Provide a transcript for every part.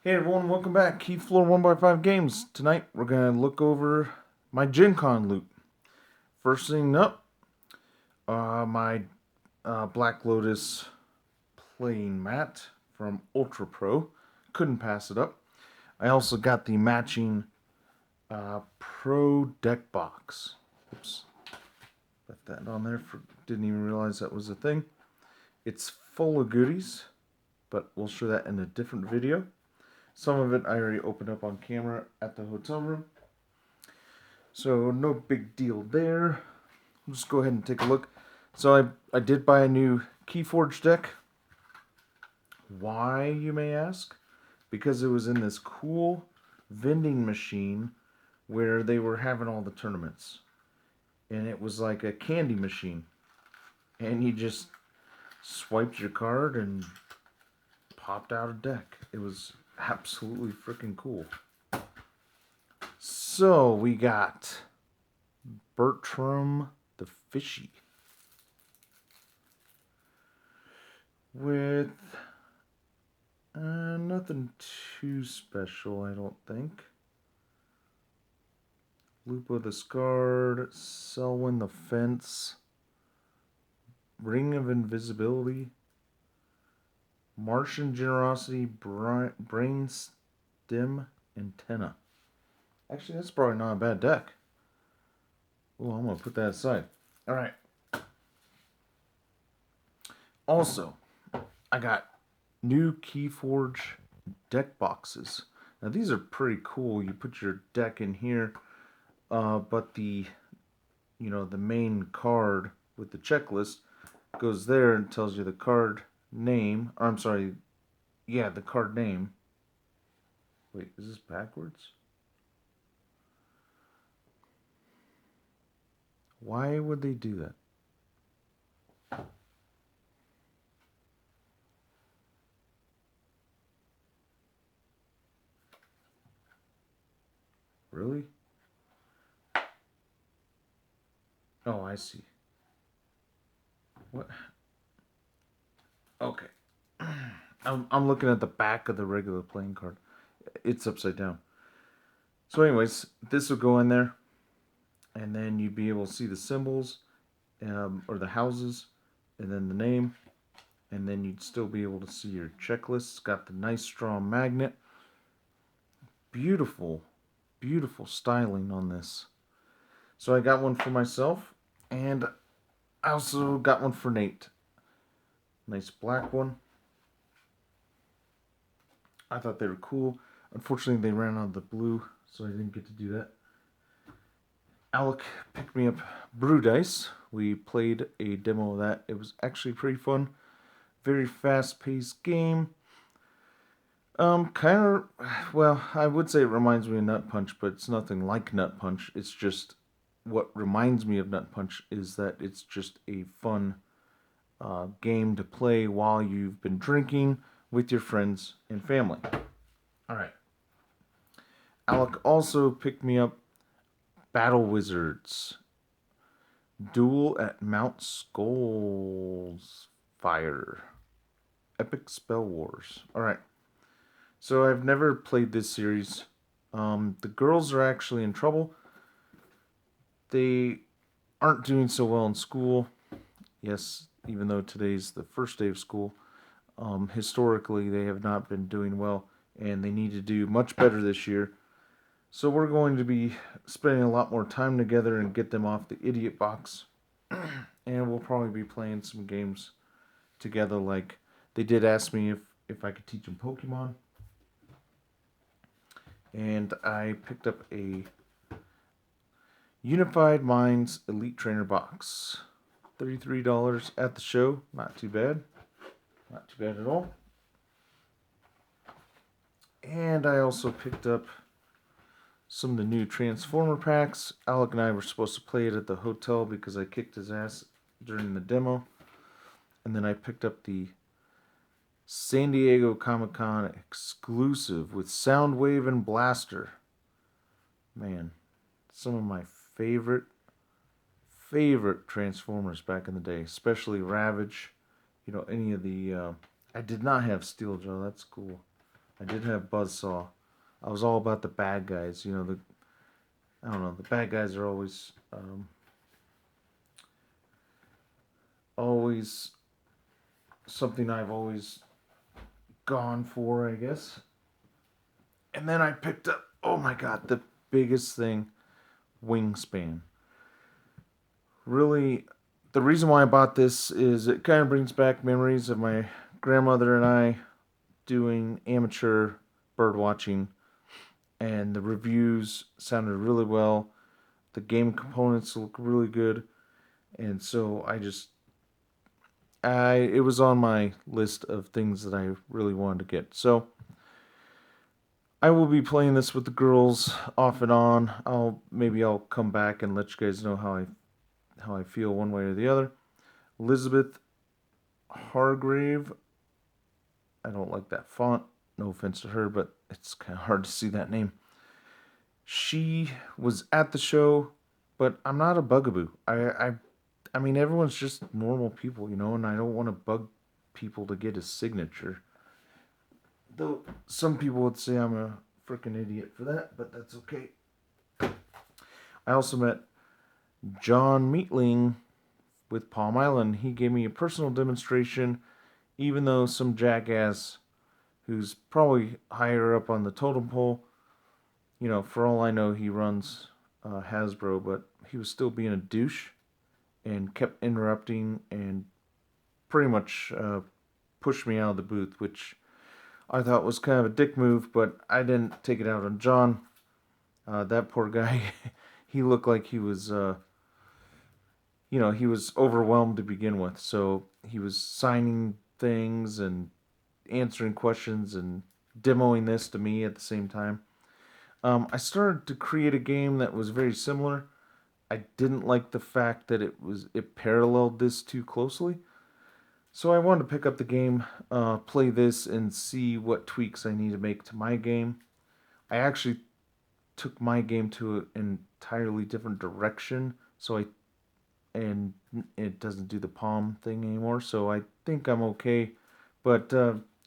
Hey everyone, welcome back. Heath Floor 1x5 Games. Tonight we're going to look over my Gen Con loot. First thing up, my Black Lotus playing mat from Ultra Pro. Couldn't pass it up. I also got the matching Pro deck box. Oops, left that on there. Didn't even realize that was a thing. It's full of goodies, but we'll show that in a different video. Some of it I already opened up on camera at the hotel room. So no big deal there. We'll just go ahead and take a look. So I did buy a new Keyforge deck. Why, you may ask? Because it was in this cool vending machine where they were having all the tournaments. And it was like a candy machine. And you just swiped your card and popped out a deck. It was absolutely freaking cool. So we got Bertram the Fishy with nothing too special, I don't think. Lupo the Scarred, Selwyn the Fence, Ring of Invisibility, Martian Generosity, Brainstem Antenna. Actually, that's probably not a bad deck. Oh, I'm going to put that aside. Alright. Also, I got new Keyforge deck boxes. Now, these are pretty cool. You put your deck in here, but the main card with the checklist goes there and tells you the card name. Or, I'm sorry, yeah, the card name. Wait, is this backwards? Why would they do that? Really? Oh, I see. What? Okay. I'm looking at the back of the regular playing card. It's upside down. So anyways, this will go in there. And then you'd be able to see the symbols, or the houses, and then the name. And then you'd still be able to see your checklist. It's got the nice strong magnet. Beautiful, beautiful styling on this. So I got one for myself, and I also got one for Nate. Nice black one. I thought they were cool. Unfortunately, they ran out of the blue, so I didn't get to do that. Alec picked me up Brew Dice. We played a demo of that. It was actually pretty fun. Very fast-paced game. Well, I would say it reminds me of Nut Punch, but it's nothing like Nut Punch. It's just, what reminds me of Nut Punch is that it's just a fun game to play while you've been drinking with your friends and family. Alright. Alec also picked me up Battle Wizards. Duel at Mount Skull's Fire. Epic Spell Wars. Alright. So I've never played this series. The girls are actually in trouble. They aren't doing so well in school. Yes, even though today's the first day of school. Historically, they have not been doing well, and they need to do much better this year. So we're going to be spending a lot more time together and get them off the idiot box. And we'll probably be playing some games together. Like, they did ask me if I could teach them Pokemon. And I picked up a Unified Minds Elite Trainer box. $33 at the show. Not too bad. Not too bad at all. And I also picked up some of the new Transformer packs. Alec and I were supposed to play it at the hotel because I kicked his ass during the demo. And then I picked up the San Diego Comic-Con exclusive with Soundwave and Blaster. Man, some of my favorite Transformers back in the day, especially Ravage. You know, any of the... I did not have Steeljaw, that's cool. I did have Buzzsaw. I was all about the bad guys. You know, I don't know. The bad guys are always something I've always gone for, I guess. And then I picked up, oh my god, the biggest thing, Wingspan. Really, the reason why I bought this is it kind of brings back memories of my grandmother and I doing amateur bird watching, and the reviews sounded really well. The game components look really good, and so it was on my list of things that I really wanted to get. So I will be playing this with the girls off and on. I'll come back and let you guys know how I feel one way or the other. Elizabeth Hargrave. I don't like that font. No offense to her, but it's kind of hard to see that name. She was at the show, but I'm not a bugaboo. I mean, everyone's just normal people, you know, and I don't want to bug people to get a signature. Though some people would say I'm a freaking idiot for that, but that's okay. I also met John Meatling with Palm Island. He gave me a personal demonstration, even though some jackass who's probably higher up on the totem pole, you know, for all I know, he runs Hasbro, but he was still being a douche and kept interrupting and pretty much pushed me out of the booth, which I thought was kind of a dick move, but I didn't take it out on John. That poor guy, he looked like he was, he was overwhelmed to begin with. So he was signing things and answering questions and demoing this to me at the same time. I started to create a game that was very similar. I didn't like the fact that it paralleled this too closely. So I wanted to pick up the game, play this, and see what tweaks I need to make to my game. I actually took my game to an entirely different direction, and it doesn't do the palm thing anymore. So I think I'm okay. But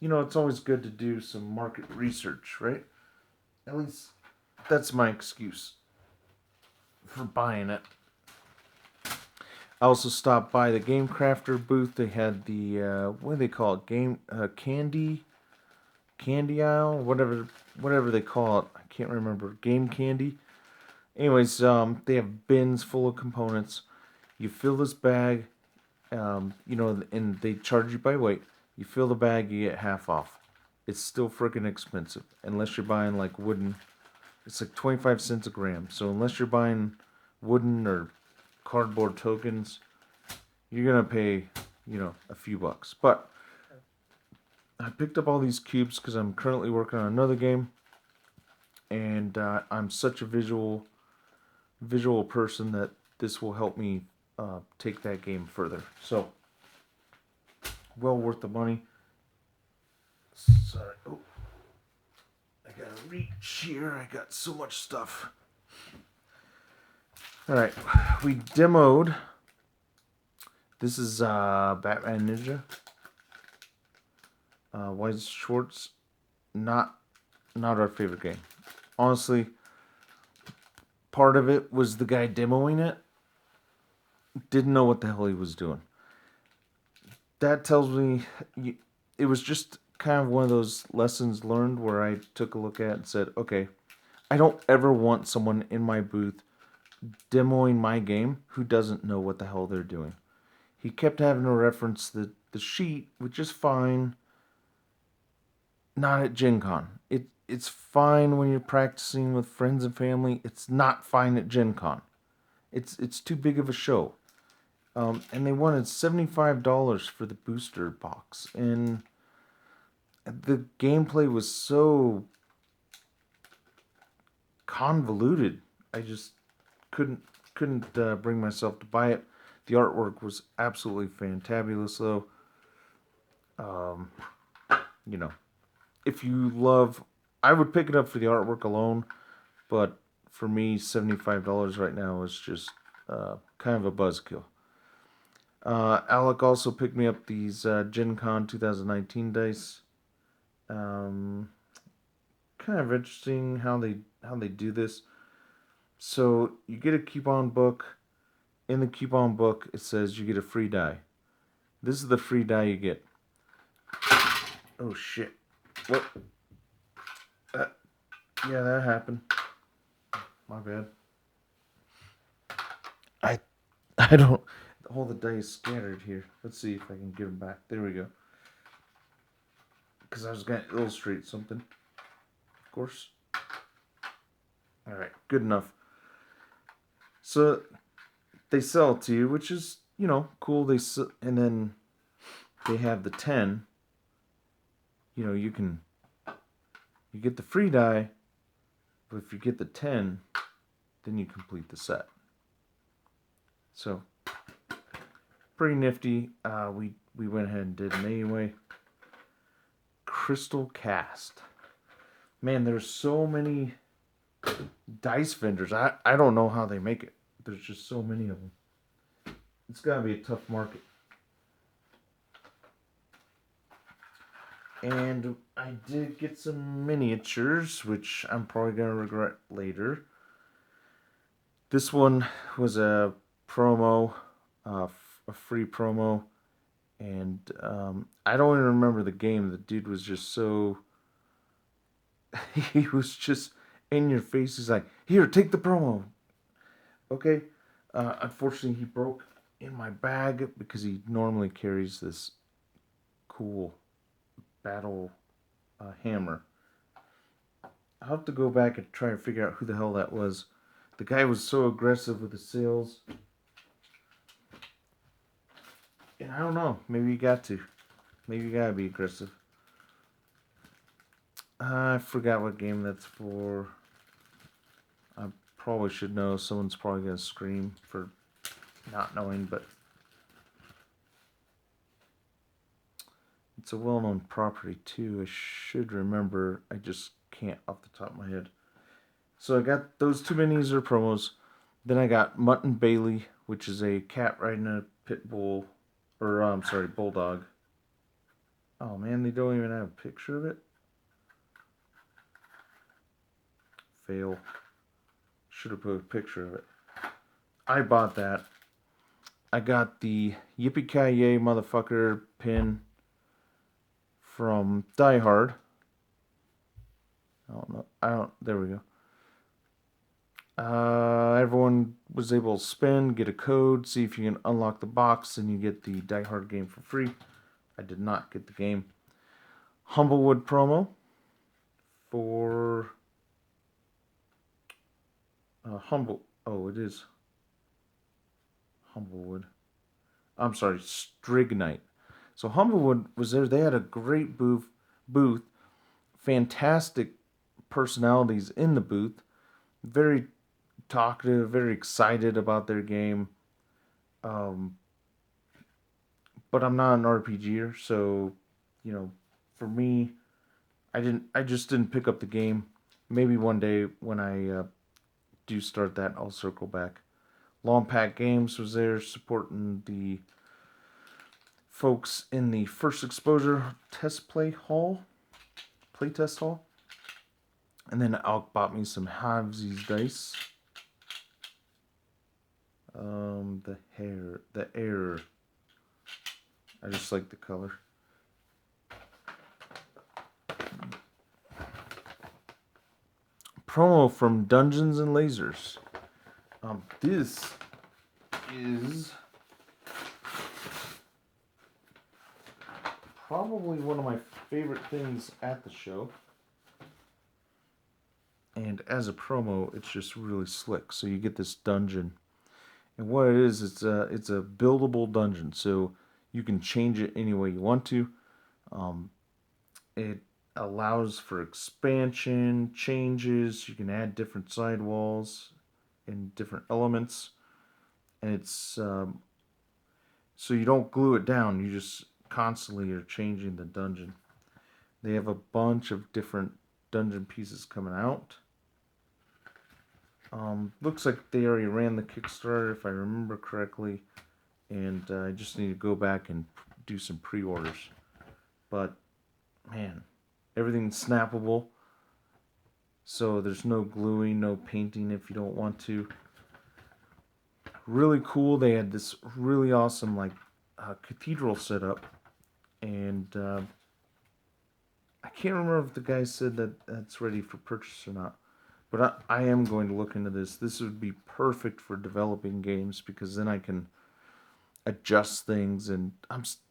it's always good to do some market research, right? At least that's my excuse for buying it. I also stopped by the Game Crafter booth. They had the what do they call it? Candy aisle, whatever they call it. I can't remember. Game candy. Anyways, they have bins full of components. You fill this bag, and they charge you by weight. You fill the bag, you get half off. It's still freaking expensive unless you're buying like wooden. It's like 25 cents a gram. So unless you're buying wooden or cardboard tokens, you're gonna pay, a few bucks. But I picked up all these cubes because I'm currently working on another game, and I'm such a visual person that this will help me take that game further. So, well worth the money. Sorry. Oh, I gotta reach here. I got so much stuff. All right, we demoed. This is Batman Ninja. White Shorts, not our favorite game. Honestly, part of it was the guy demoing it didn't know what the hell he was doing. That tells me it was just kind of one of those lessons learned where I took a look at it and said, okay, I don't ever want someone in my booth demoing my game who doesn't know what the hell they're doing. He kept having to reference the sheet, which is fine. Not at Gen Con. It's fine when you're practicing with friends and family. It's not fine at Gen Con. It's too big of a show. And they wanted $75 for the booster box. And the gameplay was so convoluted. I just couldn't bring myself to buy it. The artwork was absolutely fantabulous, though. If you love, I would pick it up for the artwork alone, but for me, $75 right now is just kind of a buzzkill. Alec also picked me up these Gen Con 2019 dice. kind of interesting how they do this. So you get a coupon book. In the coupon book, it says you get a free die. This is the free die you get. Oh shit! What? Yeah, that happened. My bad. I don't. All the dice scattered here. Let's see if I can give them back. There we go. Because I was going to illustrate something. Of course. Alright, good enough. So, they sell it to you, which is, cool. And then they have the 10. You get the free die, but if you get the 10, then you complete the set. So, pretty nifty. We went ahead and did it anyway. Crystal Cast. Man, there's so many dice vendors. I don't know how they make it. There's just so many of them. It's got to be a tough market. And I did get some miniatures, which I'm probably going to regret later. This one was a promo, a free promo. And I don't even remember the game. The dude was just so... he was just in your face. He's like, here, take the promo. Okay. Unfortunately, he broke in my bag because he normally carries this cool battle hammer. I'll have to go back and try and figure out who the hell that was. The guy was so aggressive with the sales. And I don't know. Maybe you got to. Maybe you gotta be aggressive. I forgot what game that's for. I probably should know. Someone's probably gonna scream for not knowing, but it's a well-known property too. I should remember. I just can't off the top of my head. So I got those two minis or promos. Then I got Mutt and Bailey, which is a cat riding a pit bull, or bulldog. Oh man, they don't even have a picture of it. Fail. Should have put a picture of it. I bought that. I got the Yippee-Ki-Yay motherfucker pin from Die Hard. There we go. Everyone was able to spin, get a code, see if you can unlock the box, and you get the Die Hard game for free. I did not get the game. Humblewood promo for it is Humblewood. I'm sorry, Strignite. So Humblewood was there. They had a great booth. Fantastic personalities in the booth. Very talkative, very excited about their game. But I'm not an RPGer, so for me, I just didn't pick up the game. Maybe one day when I do start that, I'll circle back. Long Pack Games was there supporting the folks in the First Exposure playtest hall. And then Alk bought me some Halvesies dice. The air. I just like the color. Promo from Dungeons and Lasers. This is probably one of my favorite things at the show. And as a promo, it's just really slick. So you get this dungeon. And what it is, it's a buildable dungeon. So you can change it any way you want to. It allows for expansion, changes. You can add different sidewalls and different elements. And it's so you don't glue it down. You just constantly are changing the dungeon. They have a bunch of different dungeon pieces coming out. Looks like they already ran the Kickstarter, if I remember correctly, and I just need to go back and do some pre-orders. But man, everything's snappable. So there's no gluing, no painting if you don't want to. Really cool. They had this really awesome like cathedral set up, and I can't remember if the guy said that that's ready for purchase or not. But I am going to look into this. This would be perfect for developing games because then I can adjust things. And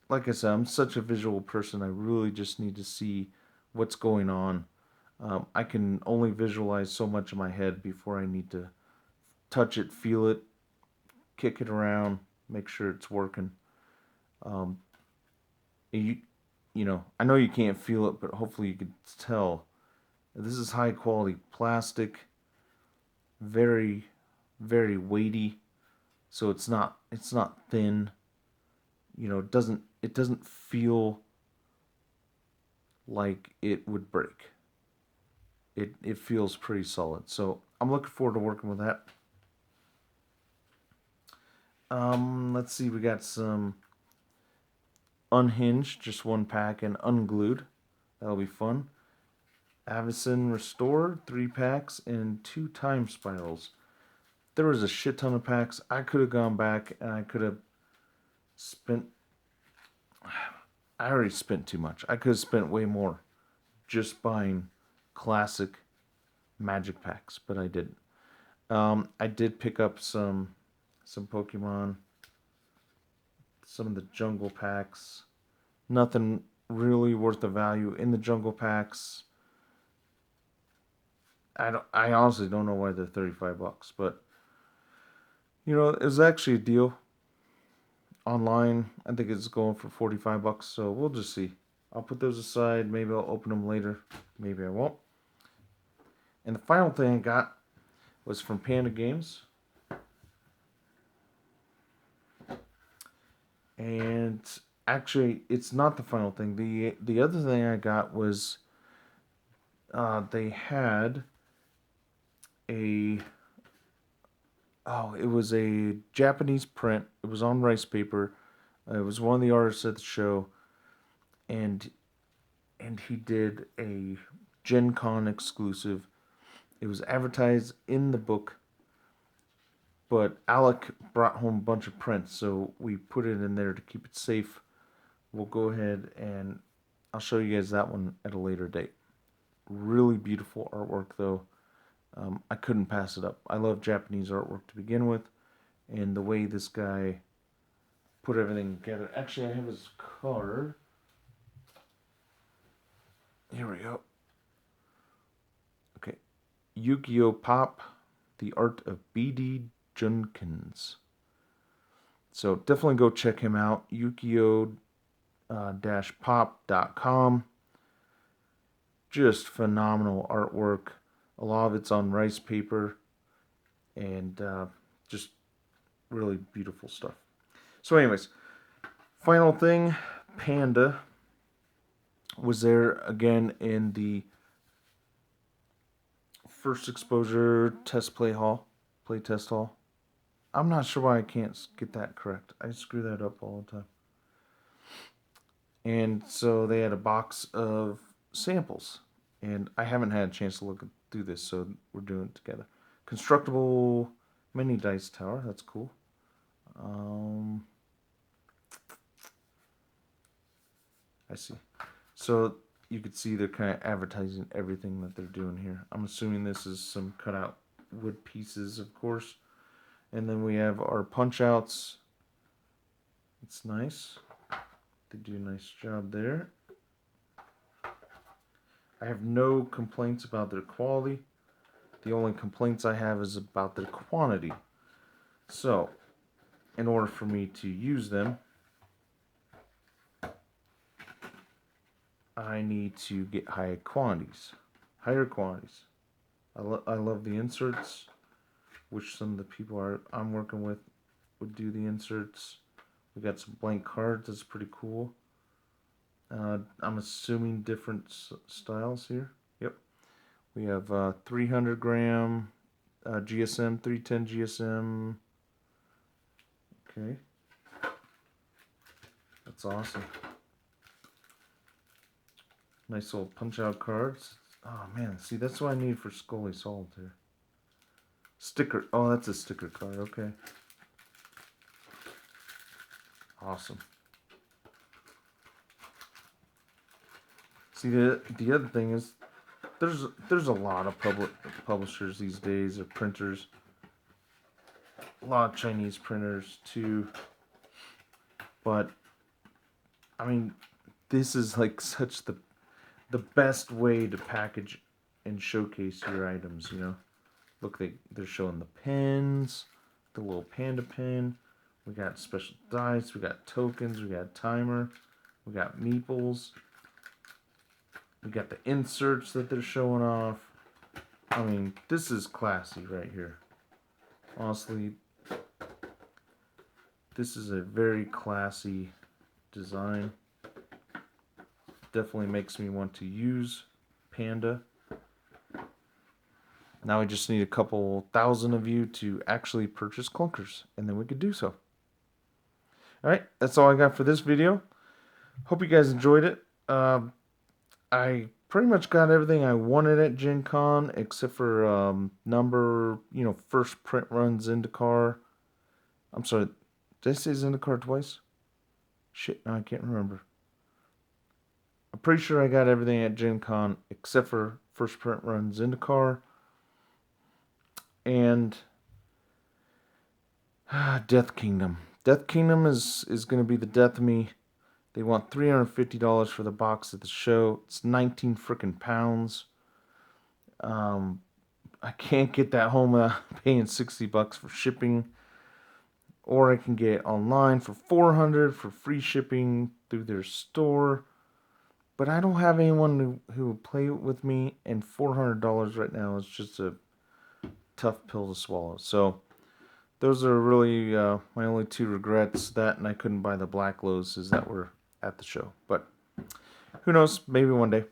like I said, I'm such a visual person. I really just need to see what's going on. I can only visualize so much in my head before I need to touch it, feel it, kick it around, make sure it's working. Um, you, I know you can't feel it, but hopefully you can tell. This is high quality plastic, very, very weighty. So it's not thin. It doesn't feel like it would break. It feels pretty solid. So I'm looking forward to working with that. Let's see, we got some Unhinged, just one pack, and Unglued. That'll be fun. Avison Restored, 3 packs, and 2 time spirals. There was a shit ton of packs. I could have gone back and I could have spent. I already spent too much. I could have spent way more just buying classic Magic packs, but I didn't. I did pick up some Pokemon, some of the Jungle packs. Nothing really worth the value in the Jungle packs. I honestly don't know why they're $35, but it was actually a deal online. I think it's going for $45, so we'll just see. I'll put those aside. Maybe I'll open them later. Maybe I won't. And the final thing I got was from Panda Games. And actually, it's not the final thing. The other thing I got was they had a it was a Japanese print. It was on rice paper. It was one of the artists at the show, and he did a Gen Con exclusive. It was advertised in the book, but Alec brought home a bunch of prints, so we put it in there to keep it safe. We'll go ahead and I'll show you guys that one at a later date. Really beautiful artwork, though. I couldn't pass it up. I love Japanese artwork to begin with, and the way this guy put everything together. Actually, I have his card. Here we go. Okay. Yu-Gi-Oh! Pop, The Art of B.D. Junkins. So definitely go check him out. Yu-Gi-Oh!-pop.com. Just phenomenal artwork. A lot of it's on rice paper, and just really beautiful stuff. So anyways, final thing, Panda was there again in the first exposure play test hall. I'm not sure why I can't get that correct. I screw that up all the time. And so they had a box of samples, and I haven't had a chance to look through this, so we're doing it together. Constructible mini dice tower, that's cool. I see. So you could see they're kind of advertising everything that they're doing here. I'm assuming this is some cutout wood pieces, of course. And then we have our punch outs. It's nice. They do a nice job there. I have no complaints about their quality. The only complaints I have is about their quantity. So, in order for me to use them, I need to get higher quantities. I love the inserts, which some of the people I'm working with would do the inserts. We got some blank cards. That's pretty cool. I'm assuming different styles here. Yep. We have 300 gram GSM, 310 GSM. Okay. That's awesome. Nice little punch out cards. Oh man, see that's what I need for Scully Solitaire. Sticker. Oh, that's a sticker card. Okay. Awesome. See, the other thing is there's a lot of publishers these days, or printers. A lot of Chinese printers too. But I mean, this is like such the best way to package and showcase your items, you know. Look, they're showing the pins, the little panda pin. We got special dice, we got tokens, we got timer, we got meeples. We got the inserts that they're showing off. I mean, this is classy right here. Honestly, this is a very classy design. Definitely makes me want to use Panda. Now we just need a couple thousand of you to actually purchase clunkers, and then we could do so. Alright, that's all I got for this video. Hope you guys enjoyed it. I pretty much got everything I wanted at Gen Con, except for first print runs IndyCar. I'm sorry, did I say IndyCar twice? Shit, no, I can't remember. I'm pretty sure I got everything at Gen Con, except for first print runs IndyCar. And Death Kingdom. Death Kingdom is going to be the death of me. They want $350 for the box at the show. It's 19 freaking pounds. I can't get that home without paying $60 for shipping. Or I can get it online for $400 for free shipping through their store. But I don't have anyone who will play with me, and $400 right now is just a tough pill to swallow. So those are really my only two regrets. That, and I couldn't buy the Black Lotuses that were at the show. But who knows? Maybe one day.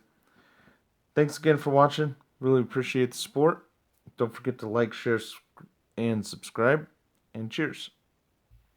Thanks again for watching. Really appreciate the support. Don't forget to like, share, and subscribe. And cheers.